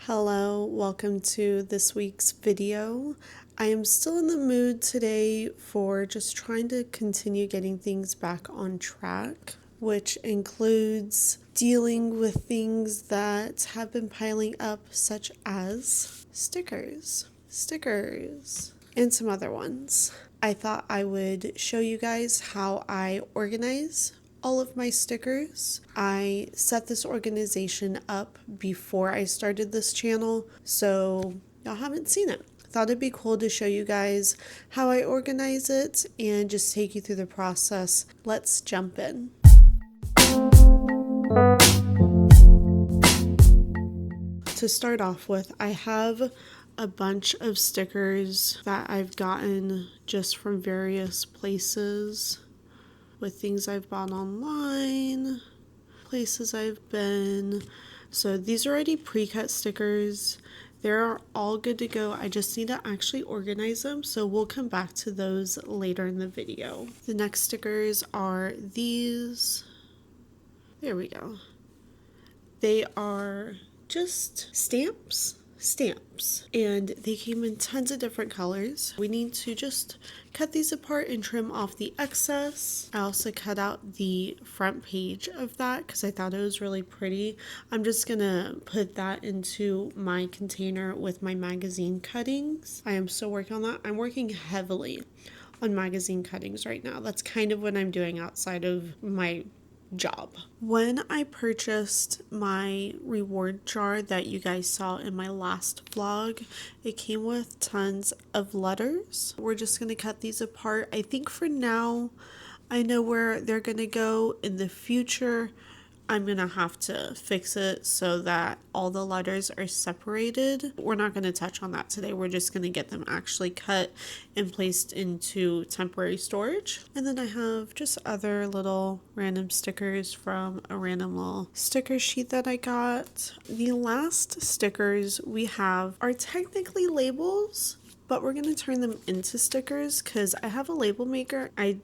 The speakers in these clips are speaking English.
Hello, welcome to this week's video. I am still in the mood today for just trying to continue getting things back on track, which includes dealing with things that have been piling up, such as stickers, and some other ones. I thought I would show you guys how I organize all of my stickers. I set this organization up before I started this channel, so y'all haven't seen it. Thought it'd be cool to show you guys how I organize it and just take you through the process. Let's jump in. To start off with, I have a bunch of stickers that I've gotten just from various places, with things I've bought online, places I've been. So these are already pre-cut stickers. They're all good to go. I just need to actually organize them, so we'll come back to those later in the video. The next stickers are these. There we go. They are just stamps, and they came in tons of different colors. We need to just cut these apart and trim off the excess. I also cut out the front page of that because I thought it was really pretty. I'm just gonna put that into my container with my magazine cuttings. I am still working on that. I'm working heavily on magazine cuttings right now. That's kind of what I'm doing outside of my job. When I purchased my reward jar that you guys saw in my last vlog, it came with tons of letters. We're just going to cut these apart. I think for now, I know where they're going to go. In the future, I'm going to have to fix it so that all the letters are separated. We're not going to touch on that today. We're just going to get them actually cut and placed into temporary storage. And then I have just other little random stickers from a random little sticker sheet that I got. The last stickers we have are technically labels, but we're going to turn them into stickers because I have a label maker. I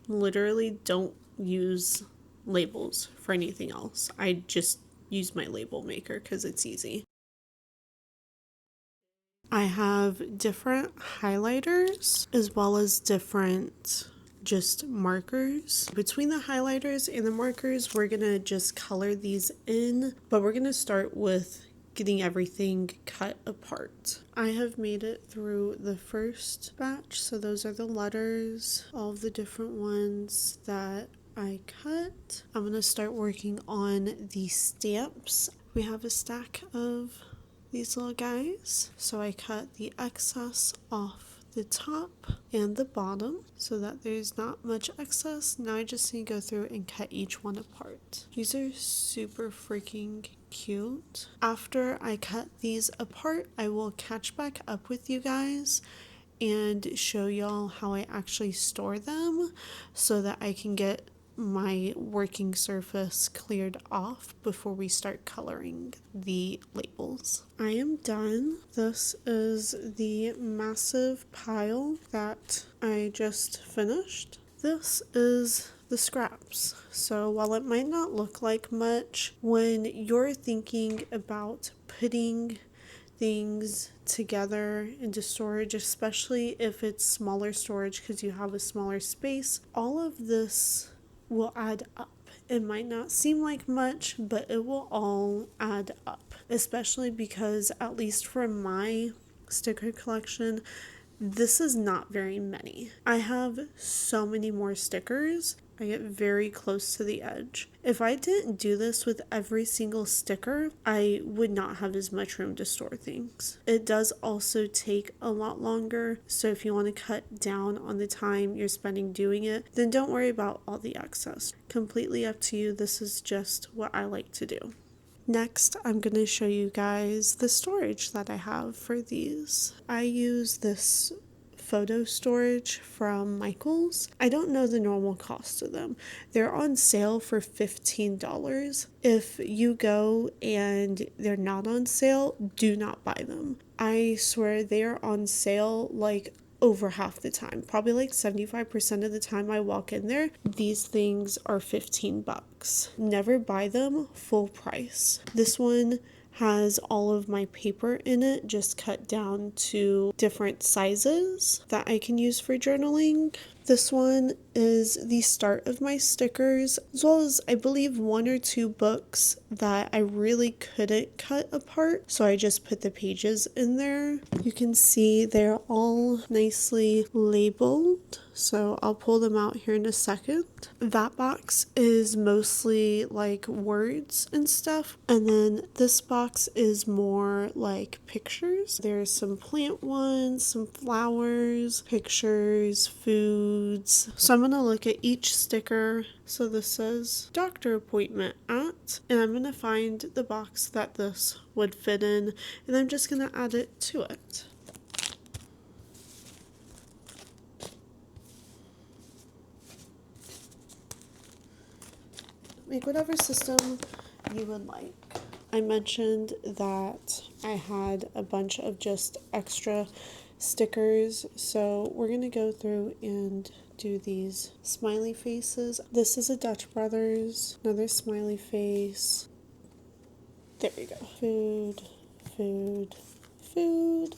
literally don't use labels for anything else. I just use my label maker because it's easy. I have different highlighters as well as different just markers. Between the highlighters and the markers, we're gonna just color these in, but we're gonna start with getting everything cut apart. I have made it through the first batch, so those are the letters, all of the different ones that I cut. I'm gonna start working on the stamps. We have a stack of these little guys, so I cut the excess off the top and the bottom so that there's not much excess. Now I just need to go through and cut each one apart. These are super freaking cute. After I cut these apart, I will catch back up with you guys and show y'all how I actually store them so that I can get my working surface cleared off before we start coloring the labels. I am done. This is the massive pile that I just finished. This is the scraps. So while it might not look like much, when you're thinking about putting things together into storage, especially if it's smaller storage because you have a smaller space, all of this will add up. It might not seem like much, but it will all add up, especially because at least for my sticker collection, this is not very many. I have so many more stickers. I get very close to the edge. If I didn't do this with every single sticker, I would not have as much room to store things. It does also take a lot longer, so if you want to cut down on the time you're spending doing it, then don't worry about all the excess. Completely up to you. This is just what I like to do. Next, I'm going to show you guys the storage that I have for these. I use this photo storage from Michaels. I don't know the normal cost of them. They're on sale for $15. If you go and they're not on sale, do not buy them. I swear they are on sale like over half the time, probably like 75% of the time I walk in there, these things are $15. Never buy them full price. This one has all of my paper in it, just cut down to different sizes that I can use for journaling. This one is the start of my stickers, as well as I believe 1 or 2 books that I really couldn't cut apart, so I just put the pages in there. You can see they're all nicely labeled, so I'll pull them out here in a second. That box is mostly like words and stuff, and then this box is more like pictures. There's some plant ones, some flowers, pictures, foods. So I'm gonna look at each sticker. So this says doctor appointment at, and I'm gonna find the box that this would fit in, and I'm just gonna add it to it. Make whatever system you would like. I mentioned that I had a bunch of just extra stickers, so we're gonna go through and do these smiley faces. This is a Dutch Brothers, another smiley face. There we go. Food, food, food,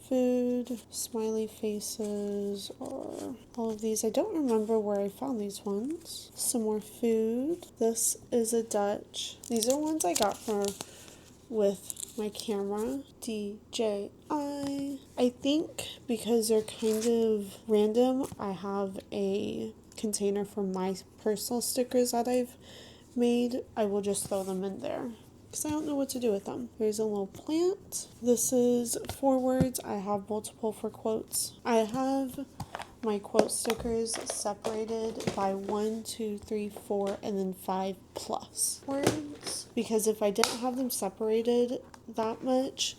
food, smiley faces, or all of these. I don't remember where I found these ones. Some more food. This is a Dutch. These are ones I got with my camera. DJI. I think because they're kind of random, I have a container for my personal stickers that I've made. I will just throw them in there because I don't know what to do with them. There's a little plant. This is 4 words. I have multiple for quotes. I have my quote stickers separated by 1, 2, 3, 4, and then 5 plus words, because if I didn't have them separated that much,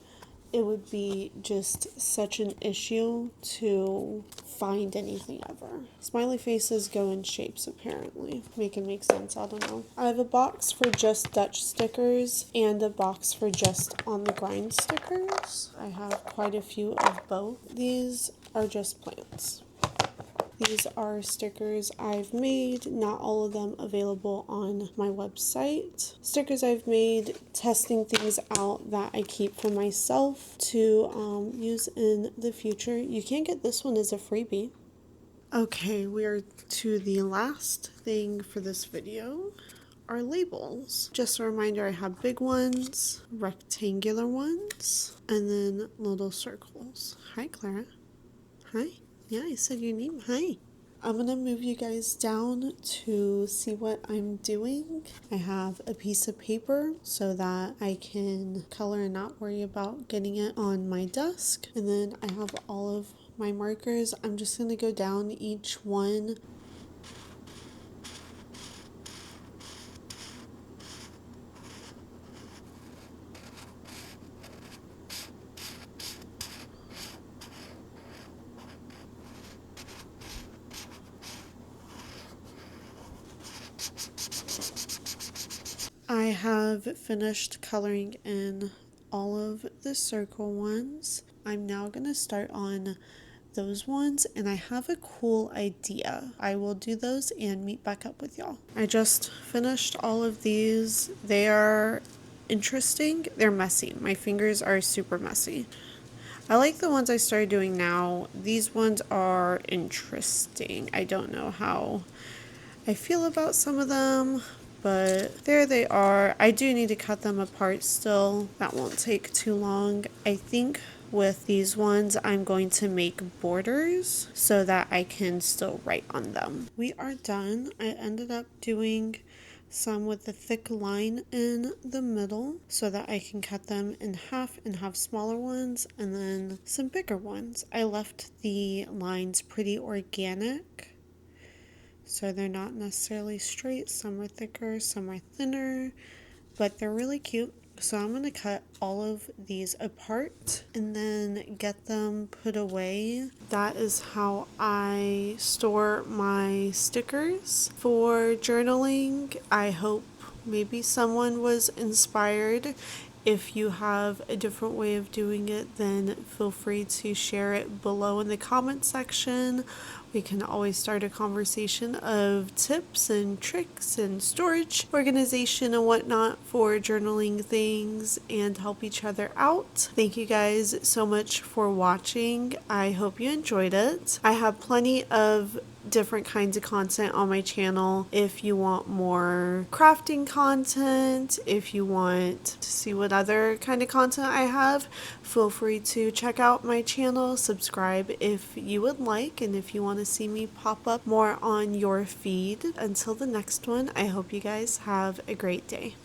it would be just such an issue to find anything ever. Smiley faces go in shapes apparently. Make it make sense, I don't know. I have a box for just Dutch stickers and a box for just on the grind stickers. I have quite a few of both. These are just plants. These are stickers I've made, not all of them available on my website. Stickers I've made testing things out that I keep for myself to use in the future. You can get this one as a freebie. Okay, we are to the last thing for this video. Are labels. Just a reminder, I have big ones, rectangular ones, and then little circles. Hi, Clara. Hi. Yeah, I said your name. Hi. I'm going to move you guys down to see what I'm doing. I have a piece of paper so that I can color and not worry about getting it on my desk. And then I have all of my markers. I'm just going to go down each one. I have finished coloring in all of the circle ones. I'm now going to start on those ones, and I have a cool idea. I will do those and meet back up with y'all. I just finished all of these. They are interesting. They're messy. My fingers are super messy. I like the ones I started doing now. These ones are interesting. I don't know how I feel about some of them, but there they are. I do need to cut them apart still. That won't take too long. I think with these ones, I'm going to make borders so that I can still write on them. We are done. I ended up doing some with a thick line in the middle so that I can cut them in half and have smaller ones and then some bigger ones. I left the lines pretty organic, so they're not necessarily straight. Some are thicker, some are thinner, but they're really cute. So I'm going to cut all of these apart and then get them put away. That is how I store my stickers for journaling. I hope maybe someone was inspired If you have a different way of doing it, then feel free to share it below in the comment section. We can always start a conversation of tips and tricks and storage organization and whatnot for journaling things and help each other out. Thank you guys so much for watching. I hope you enjoyed it. I have plenty of different kinds of content on my channel. If you want more crafting content, if you want to see what other kind of content I have, feel free to check out my channel, subscribe if you would like, and if you want to see me pop up more on your feed. Until the next one, I hope you guys have a great day.